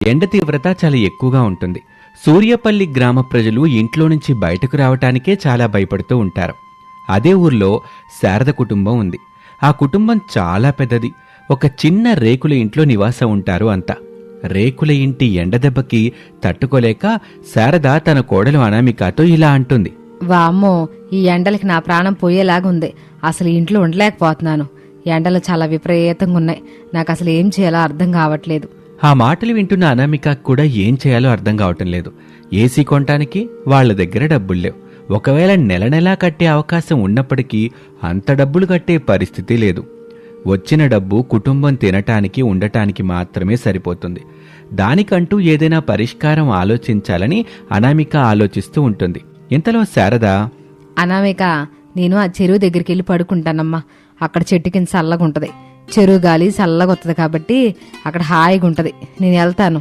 ఎండ తీవ్రత చాలా ఎక్కువగా ఉంటుంది. సూర్యపల్లి గ్రామ ప్రజలు ఇంట్లో నుంచి బయటకు రావటానికే చాలా భయపడుతూ ఉంటారు. అదే ఊర్లో శారద కుటుంబం ఉంది. ఆ కుటుంబం చాలా పెద్దది. ఒక చిన్న రేకుల ఇంట్లో నివాసం ఉంటారు అంతా. రేకుల ఇంటి ఎండదెబ్బకి తట్టుకోలేక శారద తన కోడలు అనామికతో ఇలా అంటుంది. వామ్మో, ఈ ఎండలకి నా ప్రాణం పోయేలాగుంది. అసలు ఇంట్లో ఉండలేకపోతున్నాను. ఎండలు చాలా విపరీతంగా ఉన్నాయి. నాకు అసలు ఏం చేయాలో అర్థం కావట్లేదు. ఆ మాటలు వింటున్న అనామిక కూడా ఏం చేయాలో అర్థం కావటం లేదు. ఏసీ కొనటానికి వాళ్ల దగ్గర డబ్బుల్లేవు. ఒకవేళ నెల నెలా కట్టే అవకాశం ఉన్నప్పటికీ అంత డబ్బులు కట్టే పరిస్థితి లేదు. వచ్చిన డబ్బు కుటుంబం తినటానికి ఉండటానికి మాత్రమే సరిపోతుంది. దానికంటూ ఏదైనా పరిష్కారం ఆలోచించాలని అనామిక ఆలోచిస్తూ ఉంటుంది. ఇంతలో శారద, అనామిక, నేను ఆ చెరువు దగ్గరికి వెళ్ళి పడుకుంటానమ్మా. అక్కడ చెట్టు కింద చల్లగా ఉంటది. చెరువు గాలి చల్లగా వస్తుంది కాబట్టి అక్కడ హాయిగా ఉంటది. నేను వెళ్తాను.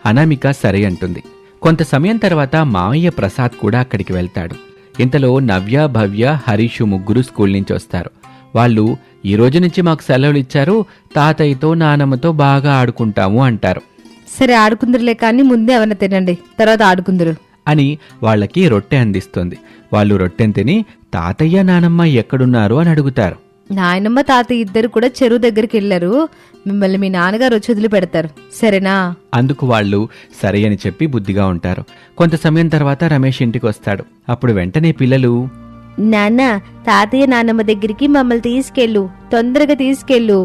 అనామిక సరే అంటుంది. కొంత సమయం తర్వాత మావయ్య ప్రసాద్ కూడా అక్కడికి వెళ్తాడు. ఇంతలో నవ్య, భవ్య, హరీషు ముగ్గురు స్కూల్ నుంచి వస్తారు. వాళ్ళు ఈ రోజు నుంచి మాకు సెలవులు ఇచ్చారు, తాతయ్యతో నానమ్మతో బాగా ఆడుకుంటాము అంటారు. సరే ఆడుకుందరులే, కానీ ముందే ఏమన్నా తినండి, తర్వాత ఆడుకుందరు అని వాళ్ళకి రొట్టె అందిస్తుంది. వాళ్ళు రొట్టెని తిని తాతయ్య నానమ్మ ఎక్కడున్నారు అని అడుగుతారు. నాయనమ్మ తాతయ్య ఇద్దరు కూడా చెరువు దగ్గరికి వెళ్లారు. మిమ్మల్ని మీ నాన్నగారు వచ్చి వదిలి పెడతారు, సరేనా? అందుకు వాళ్ళు సరే అని చెప్పి బుద్ధిగా ఉంటారు. కొంత సమయం తర్వాత రమేష్ ఇంటికి వస్తాడు. అప్పుడు వెంటనే పిల్లలు, నాన్న, తాతయ్య నానమ్మ దగ్గరికి మమ్మల్ని తీసుకెళ్ళు, తొందరగా తీసుకెళ్ళు.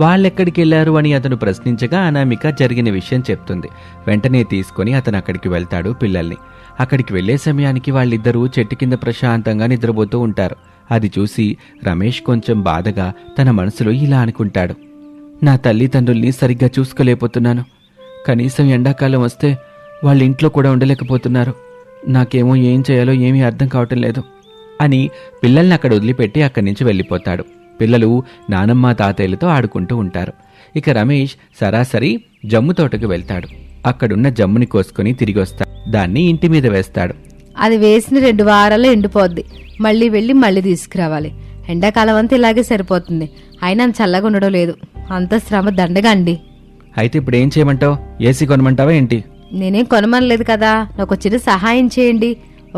వాళ్ళెక్కడికి వెళ్లారు అని అతను ప్రశ్నించగా అనామిక జరిగిన విషయం చెప్తుంది. వెంటనే తీసుకుని అతను అక్కడికి వెళ్తాడు పిల్లల్ని. అక్కడికి వెళ్లే సమయానికి వాళ్ళిద్దరూ చెట్టు కింద ప్రశాంతంగా నిద్రపోతూ ఉంటారు. అది చూసి రమేష్ కొంచెం బాధగా తన మనసులో ఇలా అనుకుంటాడు. నా తల్లిదండ్రుల్ని సరిగ్గా చూసుకోలేకపోతున్నాను. కనీసం ఎండాకాలం వస్తే వాళ్ళ ఇంట్లో కూడా ఉండలేకపోతున్నారు. నాకేమో ఏం చేయాలో ఏమీ అర్థం కావటం లేదు అని పిల్లల్ని అక్కడ వదిలిపెట్టి అక్కడి నుంచి వెళ్ళిపోతాడు. పిల్లలు నానమ్మ తాతయ్యలతో ఆడుకుంటూ ఉంటారు. ఇక రమేష్ సరాసరి జమ్ము తోటకు వెళ్తాడు. అక్కడున్న జమ్ముని కోసుకుని తిరిగి వస్తాడు. దాన్ని ఇంటి మీద వేస్తాడు. అది వేసిన 2 వారాల్లో ఎండిపోద్ది. మళ్ళీ వెళ్ళి మళ్ళీ తీసుకురావాలి. ఎండాకాలం అంతా ఇలాగే సరిపోతుంది. అయినా చల్లగా ఉండడం లేదు. అంత శ్రమ దండగా అండి. అయితే ఇప్పుడు ఏం చేయమంటావు? ఏసీ కొనమంటావా ఏంటి? నేనేం కొనమనలేదు కదా, నాకు చిన్న సహాయం చేయండి.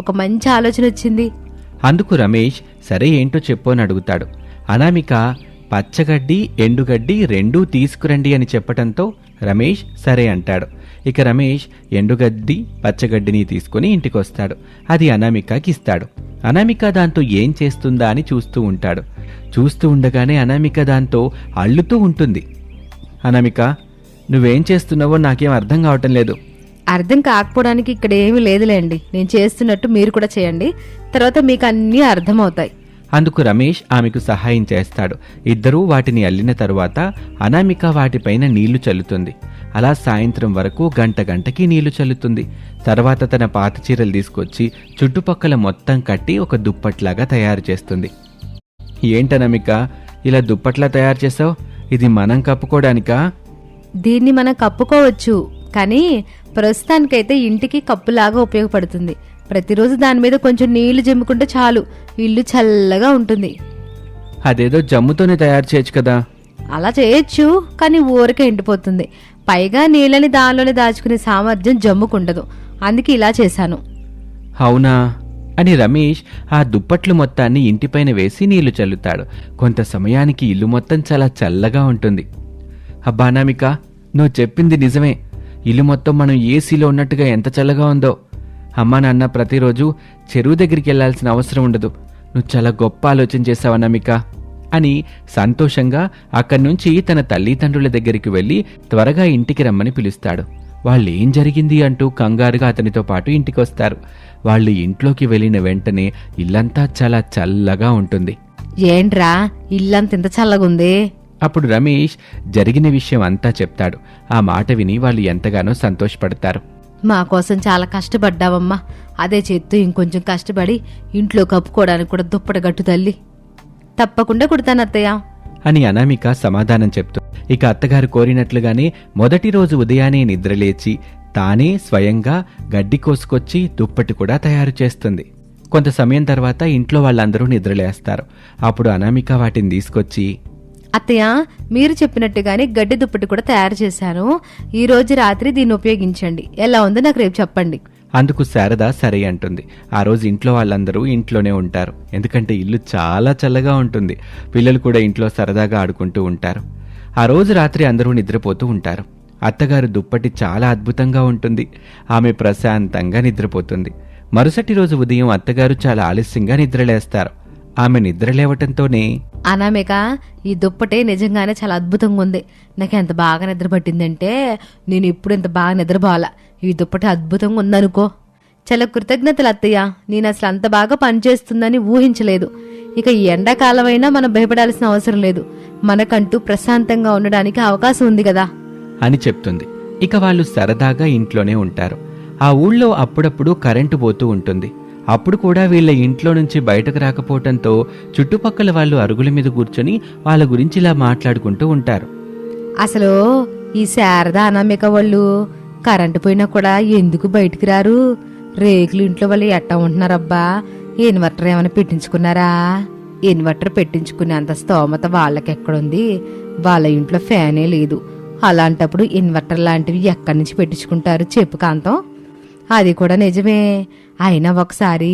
ఒక మంచి ఆలోచన వచ్చింది. అందుకు రమేష్ సరే ఏంటో చెప్పు అని అడుగుతాడు. అనామిక పచ్చగడ్డి ఎండుగడ్డి రెండూ తీసుకురండి అని చెప్పటంతో రమేష్ సరే అంటాడు. ఇక రమేష్ ఎండుగడ్డి పచ్చగడ్డిని తీసుకుని ఇంటికొస్తాడు. అది అనామికకి ఇస్తాడు. అనామిక దాంతో ఏం చేస్తుందా అని చూస్తూ ఉంటాడు. చూస్తూ ఉండగానే అనామిక దాంతో అల్లుతూ ఉంటుంది. అనామిక, నువ్వేం చేస్తున్నావో నాకేం అర్థం కావటం లేదు. అర్థం కాకపోవడానికి ఇక్కడ ఏమీ లేదులేండి. నేను చేస్తున్నట్టు మీరు కూడా చేయండి, తర్వాత మీకు అన్నీ అర్థమవుతాయి. అందుకు రమేష్ ఆమెకు సహాయం చేస్తాడు. ఇద్దరూ వాటిని అల్లిన తరువాత అనామిక వాటిపైన నీళ్లు చల్లుతుంది. అలా సాయంత్రం వరకు గంటకి నీళ్లు చల్లుతుంది. తర్వాత తన పాత చీరలు తీసుకొచ్చి చుట్టుపక్కల మొత్తం కట్టి ఒక దుప్పట్లాగా తయారు చేస్తుంది. ఏంటనామిక, ఇలా దుప్పట్లా తయారు చేసావు? ఇది మనం కప్పుకోవడానికా? దీన్ని మనం కప్పుకోవచ్చు, కానీ ప్రస్తుతానికైతే ఇంటికి కప్పులాగా ఉపయోగపడుతుంది. ప్రతిరోజు దాని మీద కొంచెం నీళ్లు జమ్ముకుంటే చాలు, ఇల్లు చల్లగా ఉంటుంది. అదేదో జమ్ముతోనే తయారు చేయొచ్చు కదా. అలా చేయొచ్చు, కానీ ఊరికే ఎండిపోతుంది. పైగా నీళ్ళని దానిలోనే దాచుకునే సామర్థ్యం జమ్ముకుండదు. అందుకే ఇలా చేశాను. అవునా అని రమేష్ ఆ దుప్పట్లు మొత్తాన్ని ఇంటిపైన వేసి నీళ్లు చల్లుతాడు. కొంత సమయానికి ఇల్లు మొత్తం చాలా చల్లగా ఉంటుంది. అబ్బా అనామిక, నువ్వు చెప్పింది నిజమే. ఇల్లు మొత్తం మనం ఏసీలో ఉన్నట్టుగా ఎంత చల్లగా ఉందో. అమ్మా నాన్న ప్రతిరోజు చెరువు దగ్గరికి వెళ్లాల్సిన అవసరం ఉండదు. నువ్వు చాలా గొప్ప ఆలోచన చేశావు అనామిక అని సంతోషంగా అక్కడి నుంచి తన తల్లిదండ్రుల దగ్గరికి వెళ్లి త్వరగా ఇంటికి రమ్మని పిలుస్తాడు. వాళ్ళేం జరిగింది అంటూ కంగారుగా అతనితో పాటు ఇంటికొస్తారు. వాళ్ళు ఇంట్లోకి వెళ్ళిన వెంటనే ఇల్లంతా చాలా చల్లగా ఉంటుంది. ఏంట్రా ఇల్లంత ఇంత చల్లగుంది? అప్పుడు రమేష్ జరిగిన విషయం అంతా చెప్తాడు. ఆ మాట విని వాళ్ళు ఎంతగానో సంతోషపడతారు. మా కోసం చాలా కష్టపడ్డావమ్మా. అదే చేత్తూ ఇంకొంచెం కష్టపడి ఇంట్లో కప్పుకోవడానికి కూడా దుప్పటి గట్టు తల్లి. తప్పకుండా కుడతాను అత్తయ్య అని అనామిక సమాధానం చెప్తూ ఇక అత్తగారు కోరినట్లుగానే మొదటి రోజు ఉదయాన్నే నిద్రలేచి తానే స్వయంగా గడ్డి కోసుకొచ్చి దుప్పటి కూడా తయారు చేస్తుంది. కొంత సమయం తర్వాత ఇంట్లో వాళ్ళందరూ నిద్రలేస్తారు. అప్పుడు అనామిక వాటిని తీసుకొచ్చి, అత్తయ్య, మీరు చెప్పినట్టుగానే గడ్డి దుప్పటి కూడా తయారు చేశాను. ఈ రోజు రాత్రి దీన్ని ఉపయోగించండి. ఎలా ఉందో నాకు రేపు చెప్పండి. అందుకు శారద సరే అంటుంది. ఆ రోజు ఇంట్లో వాళ్ళందరూ ఇంట్లోనే ఉంటారు. ఎందుకంటే ఇల్లు చాలా చల్లగా ఉంటుంది. పిల్లలు కూడా ఇంట్లో సరదాగా ఆడుకుంటూ ఉంటారు. ఆ రోజు రాత్రి అందరూ నిద్రపోతూ ఉంటారు. అత్తగారు దుప్పటి చాలా అద్భుతంగా ఉంటుంది. ఆమె ప్రశాంతంగా నిద్రపోతుంది. మరుసటి రోజు ఉదయం అత్తగారు చాలా ఆలస్యంగా నిద్రలేస్తారు. ఆమె నిద్రలేవటంతోనే, అనామిక, ఈ దుప్పటే నిజంగానే చాలా అద్భుతంగా ఉంది. నాకు ఎంత బాగా నిద్ర పట్టిందంటే నేను ఇప్పుడు ఇంత బాగా నిద్రపోవాలా. ఈ దుప్పటి అద్భుతంగా ఉందనుకో. చాలా కృతజ్ఞతలు అత్తయ్య. నేను అసలు అంత బాగా పనిచేస్తుందని ఊహించలేదు. ఇక ఈ ఎండాకాలమైనా మనం భయపడాల్సిన అవసరం లేదు. మనకంటూ ప్రశాంతంగా ఉండడానికి అవకాశం ఉంది కదా అని చెప్తుంది. ఇక వాళ్ళు సరదాగా ఇంట్లోనే ఉంటారు. ఆ ఊళ్ళో అప్పుడప్పుడు కరెంటు పోతూ ఉంటుంది. అప్పుడు కూడా వీళ్ళ ఇంట్లో నుంచి బయటకు రాకపోవటంతో చుట్టుపక్కల వాళ్ళు అరుగుల మీద కూర్చొని వాళ్ళ గురించి ఇలా మాట్లాడుకుంటూ ఉంటారు. అసలు ఈ శారద అనామిక వాళ్ళు కరెంటు పోయినా కూడా ఎందుకు బయటికి రారు? రేకులు ఇంట్లో వాళ్ళు ఎట్టా ఉంటున్నారబ్బా. ఇన్వర్టర్ ఏమైనా పెట్టించుకున్నారా? ఇన్వర్టర్ పెట్టించుకునే అంత స్తోమత వాళ్ళకెక్కడుంది? వాళ్ళ ఇంట్లో ఫ్యానే లేదు. అలాంటప్పుడు ఇన్వర్టర్ లాంటివి ఎక్కడి నుంచి పెట్టించుకుంటారు చెప్పు కాంతం? అది కూడా నిజమే. అయినా ఒకసారి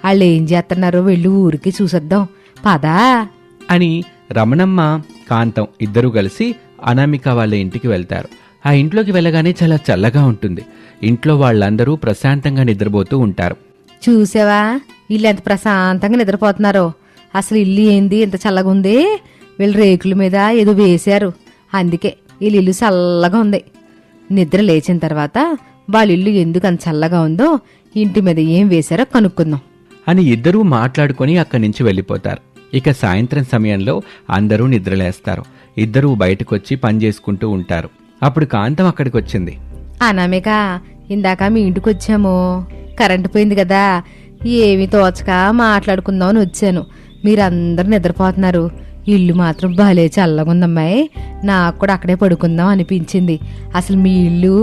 వాళ్ళు ఏం చేస్తున్నారో వెళ్ళి ఊరికి చూసొద్దాం పదా అని రమణమ్మ, కాంతం ఇద్దరూ కలిసి అనామిక వాళ్ళ ఇంటికి వెళ్తారు. ఆ ఇంట్లోకి వెళ్ళగానే చాలా చల్లగా ఉంటుంది. ఇంట్లో వాళ్ళందరూ ప్రశాంతంగా నిద్రపోతూ ఉంటారు. చూసావా ఇల్లు ఎంత ప్రశాంతంగా నిద్రపోతున్నారో? అసలు ఇల్లు ఏంది ఎంత చల్లగా ఉంది? వీళ్ళు రేకుల మీద ఏదో వేశారు, అందుకే వీళ్ళ ఇల్లు చల్లగా ఉంది. నిద్ర లేచిన తర్వాత వాళ్ళ ఇల్లు ఎందుకు అంత చల్లగా ఉందో, ఇంటి మీద ఏం వేశారో కనుక్కుందాం అని ఇద్దరూ మాట్లాడుకొని అక్కడి నుంచి వెళ్ళిపోతారు. ఇక సాయంత్రం సమయంలో అందరూ నిద్రలేస్తారు. ఇద్దరూ బయటకొచ్చి పని చేసుకుంటూ ఉంటారు. అప్పుడు కాంతం అక్కడికి వచ్చింది. అనామిక, ఇందాక మీ ఇంటికి వచ్చాము. కరెంటు పోయింది కదా, ఏమి తోచక మాట్లాడుకుందామని వచ్చాను. మీరందరూ నిద్రపోతున్నారు. ఇల్లు మాత్రం భలే చల్లగుందమ్మాయి. నాకు కూడా అక్కడే పడుకుందాం అనిపించింది. అసలు మీ ఇల్లు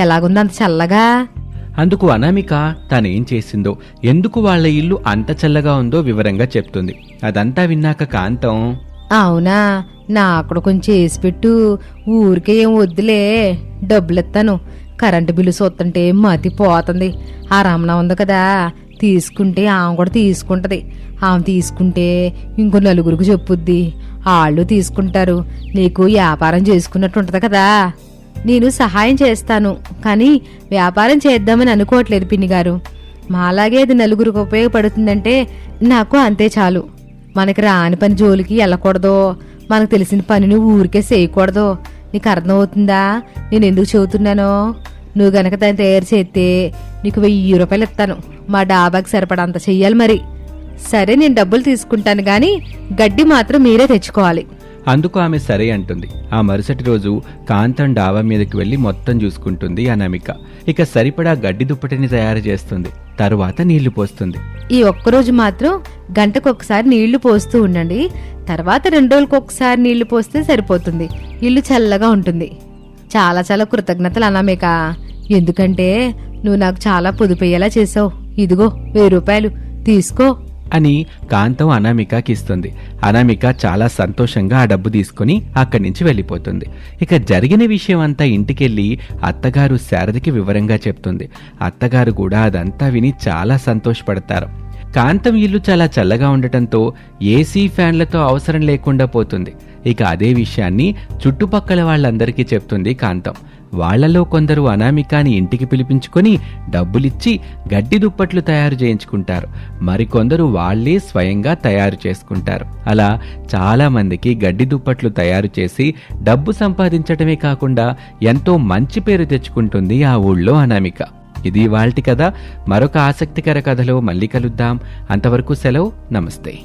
ఎలాగుంది అంత చల్లగా? అందుకు అనామిక తనేం చేసిందో, ఎందుకు వాళ్ళ ఇల్లు అంత చల్లగా ఉందో వివరంగా చెప్తుంది. అదంతా విన్నాక కాంతం, అవునా, నాకు కూడా కొంచెం వేసి పెట్టు. ఊరికే ఏం వద్దులే, డబ్బులెత్తాను. కరెంటు బిల్లు చూస్తుంటే మతి పోతుంది. ఆ రమణ ఉంది కదా, తీసుకుంటే ఆమె కూడా తీసుకుంటది. ఆమె తీసుకుంటే ఇంకో నలుగురికి చెప్పుద్ది, వాళ్ళు తీసుకుంటారు. నీకు వ్యాపారం చేసుకున్నట్టు ఉంటది కదా. నేను సహాయం చేస్తాను, కానీ వ్యాపారం చేద్దామని అనుకోవట్లేదు పిన్ని గారు. మాలాగే అది నలుగురికి ఉపయోగపడుతుందంటే నాకు అంతే చాలు. మనకి రాని పని జోలికి వెళ్ళకూడదు, మనకు తెలిసిన పనిని ఊరికే చేయకూడదు. నీకు అర్థమవుతుందా నేను ఎందుకు చెబుతున్నానో? నువ్వు గనక దాన్ని తయారు చేస్తే నీకు 1000 రూపాయలు ఇస్తాను. మా డాబాకి సరిపడంత చెయ్యాలి మరి. సరే, నేను డబ్బులు తీసుకుంటాను, గాని గడ్డి మాత్రం మీరే తెచ్చుకోవాలి. అందుకు ఆమె సరే అంటుంది. ఆ మరుసటి రోజు కాంతం డాబా మీదకి వెళ్లి మొత్తం చూసుకుంటుంది అనామిక. ఇక సరిపడా గడ్డి దుప్పటిని తయారు చేస్తుంది. తరువాత నీళ్లు పోస్తుంది. ఈ ఒక్కరోజు మాత్రం గంటకొకసారి నీళ్లు పోస్తూ ఉండండి. తర్వాత 2 రోజులకు ఒకసారి నీళ్లు పోస్తే సరిపోతుంది. ఇల్లు చల్లగా ఉంటుంది. చాలా చాలా కృతజ్ఞతలు అనామిక. ఎందుకంటే నువ్వు నాకు చాలా పొదుపయ్యేలా చేసావు. ఇదిగో 1000 రూపాయలు తీసుకో అని కాంతం అనామికకి ఇస్తుంది. అనామిక చాలా సంతోషంగా ఆ డబ్బు తీసుకుని అక్కడి నుంచి వెళ్ళిపోతుంది. ఇక జరిగిన విషయం అంతా ఇంటికెళ్ళి అత్తగారు శారదకి వివరంగా చెప్తుంది. అత్తగారు కూడా అదంతా విని చాలా సంతోషపడతారు. కాంతం ఇల్లు చాలా చల్లగా ఉండటంతో ఏసీ ఫ్యాన్లతో అవసరం లేకుండా పోతుంది. ఇక అదే విషయాన్ని చుట్టుపక్కల వాళ్ళందరికీ చెప్తుంది కాంతం. వాళ్లలో కొందరు అనామికాని ఇంటికి పిలిపించుకొని డబ్బులిచ్చి గడ్డి దుప్పట్లు తయారు చేయించుకుంటారు. మరికొందరు వాళ్లే స్వయంగా తయారు చేసుకుంటారు. అలా చాలా మందికి గడ్డి దుప్పట్లు తయారు చేసి డబ్బు సంపాదించడమే కాకుండా ఎంతో మంచి పేరు తెచ్చుకుంటుంది ఆ ఊళ్ళో అనామిక. ఇది ఇవాల్టి కథ. మరొక ఆసక్తికర కథలో మళ్ళీ కలుద్దాం. అంతవరకు సెలవు. నమస్తే.